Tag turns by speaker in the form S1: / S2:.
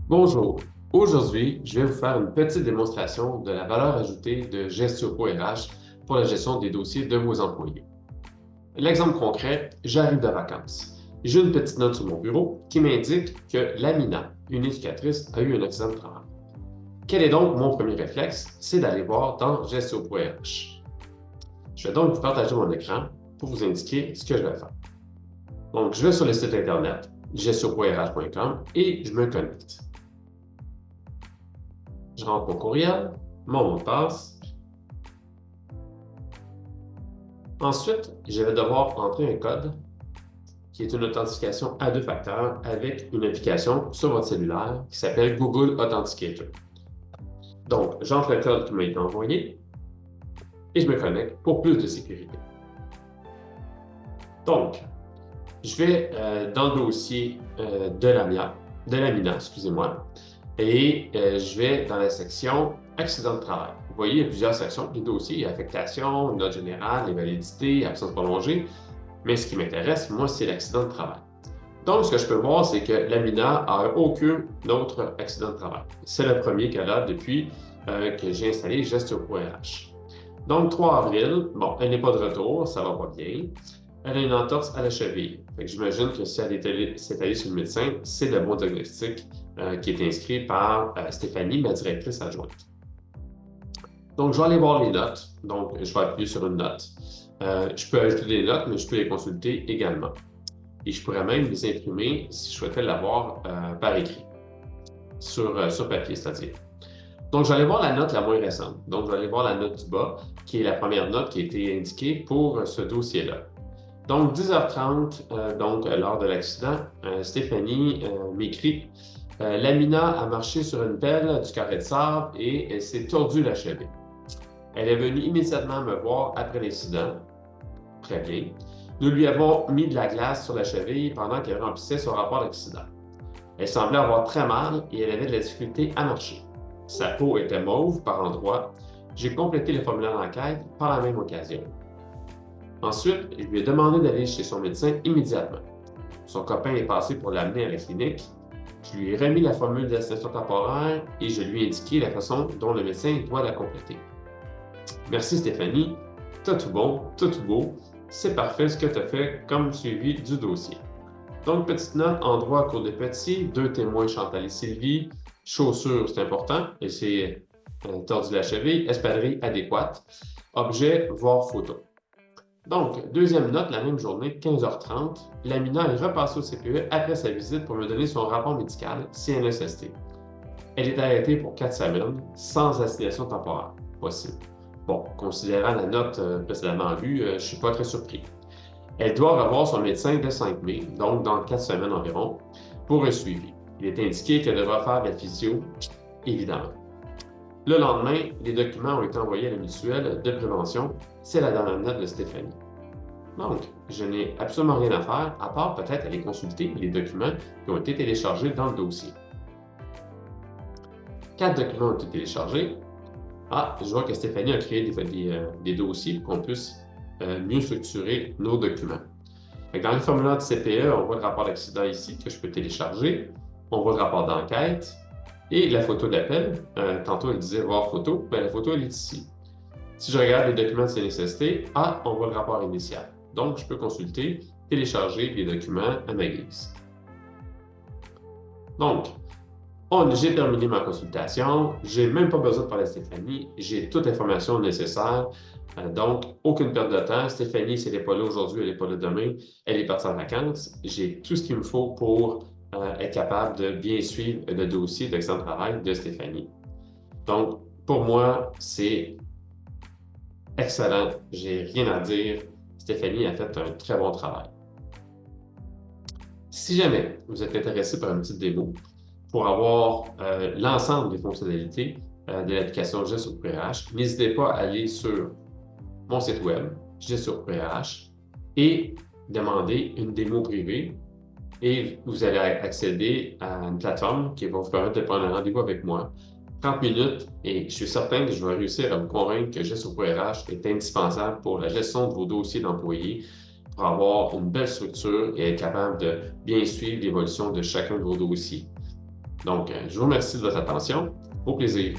S1: Bonjour. Aujourd'hui, je vais vous faire une petite démonstration de la valeur ajoutée de GestioPro RH pour la gestion des dossiers de vos employés. L'exemple concret, j'arrive de vacances. J'ai une petite note sur mon bureau qui m'indique que Lamina, une éducatrice, a eu un accident de travail. Quel est donc mon premier réflexe? C'est d'aller voir dans GestioPro RH. Je vais donc vous partager mon écran pour vous indiquer ce que je vais faire. Donc, je vais sur le site internet gestionprorh.com et je me connecte. Je rentre mon courriel, mon mot de passe. Ensuite, je vais devoir entrer un code qui est une authentification à deux facteurs avec une application sur votre cellulaire qui s'appelle Google Authenticator. Donc, j'entre le code qui m'a été envoyé et je me connecte pour plus de sécurité. Donc, je vais dans le dossier de Lamina, excusez-moi, et je vais dans la section accident de travail. Vous voyez, il y a plusieurs sections du dossier. Il y a affectation, note générale, invalidité, absence prolongée. Mais ce qui m'intéresse, moi, c'est l'accident de travail. Donc, ce que je peux voir, c'est que Lamina n'a aucun autre accident de travail. C'est le premier qu'elle a depuis que j'ai installé Gestio.RH. Donc, 3 avril, bon, elle n'est pas de retour, ça va pas bien. Elle a une entorse à la cheville. J'imagine que si elle s'est allée sur le médecin, c'est le bon diagnostic qui est inscrit par Stéphanie, ma directrice adjointe. Donc, je vais aller voir les notes. Donc, je vais appuyer sur une note. Je peux ajouter des notes, mais je peux les consulter également. Et je pourrais même les imprimer si je souhaitais l'avoir par écrit, sur papier, c'est-à-dire. Donc, je vais aller voir la note la moins récente. Donc, je vais aller voir la note du bas, qui est la première note qui a été indiquée pour ce dossier-là. Donc, 10h30, lors de l'accident, Stéphanie m'écrit Lamina a marché sur une pelle du carré de sable et elle s'est tordue la cheville. Elle est venue immédiatement me voir après l'incident. Très bien. Nous lui avons mis de la glace sur la cheville pendant qu'elle remplissait son rapport d'accident. Elle semblait avoir très mal et elle avait de la difficulté à marcher. Sa peau était mauve par endroits. J'ai complété le formulaire d'enquête par la même occasion. Ensuite, je lui ai demandé d'aller chez son médecin immédiatement. Son copain est passé pour l'amener à la clinique. Je lui ai remis la formule d'assistance temporaire et je lui ai indiqué la façon dont le médecin doit la compléter. Merci Stéphanie, t'as tout bon, t'as tout beau, c'est parfait ce que tu as fait comme suivi du dossier. Donc, petite note, endroit cours de petit, 2 témoins Chantal et Sylvie, chaussures, c'est important, et c'est tordu la cheville, espadrille adéquate, objet, voir photo. Donc, deuxième note, la même journée, 15h30, Lamina est repassée au CPE après sa visite pour me donner son rapport médical, CNSST. Elle est arrêtée pour 4 semaines, sans assignation temporaire possible. Bon, considérant la note précédemment vue, je ne suis pas très surpris. Elle doit revoir son médecin le 5 mai, donc dans 4 semaines environ, pour un suivi. Il est indiqué qu'elle devra faire de la physio, évidemment. Le lendemain, les documents ont été envoyés à la mutuelle de prévention. C'est la dernière note de Stéphanie. Donc, je n'ai absolument rien à faire, à part peut-être aller consulter les documents qui ont été téléchargés dans le dossier. 4 documents ont été téléchargés. Ah, je vois que Stéphanie a créé des dossiers pour qu'on puisse mieux structurer nos documents. Dans le formulaire de CPE, on voit le rapport d'accident ici que je peux télécharger. On voit le rapport d'enquête et la photo d'appel. Tantôt, elle disait voir photo. Bien, la photo, elle est ici. Si je regarde les documents de CNSST, on voit le rapport initial. Donc, je peux consulter, télécharger les documents à ma guise. Donc, j'ai terminé ma consultation. Je n'ai même pas besoin de parler à Stéphanie. J'ai toute l'information nécessaire. Donc, aucune perte de temps. Stéphanie, si elle n'est pas là aujourd'hui, elle n'est pas là demain. Elle est partie en vacances. J'ai tout ce qu'il me faut pour être capable de bien suivre le dossier d'accident de travail de Stéphanie. Donc, pour moi, c'est excellent. J'ai rien à dire. Stéphanie a fait un très bon travail. Si jamais vous êtes intéressé par une petite démo, pour avoir l'ensemble des fonctionnalités de l'application Gestion.RH, n'hésitez pas à aller sur mon site web, Gestion.RH, et demander une démo privée. Et vous allez accéder à une plateforme qui va vous permettre de prendre un rendez-vous avec moi. 30 minutes, et je suis certain que je vais réussir à vous convaincre que Gestion.RH est indispensable pour la gestion de vos dossiers d'employés, pour avoir une belle structure et être capable de bien suivre l'évolution de chacun de vos dossiers. Donc, je vous remercie de votre attention. Au plaisir.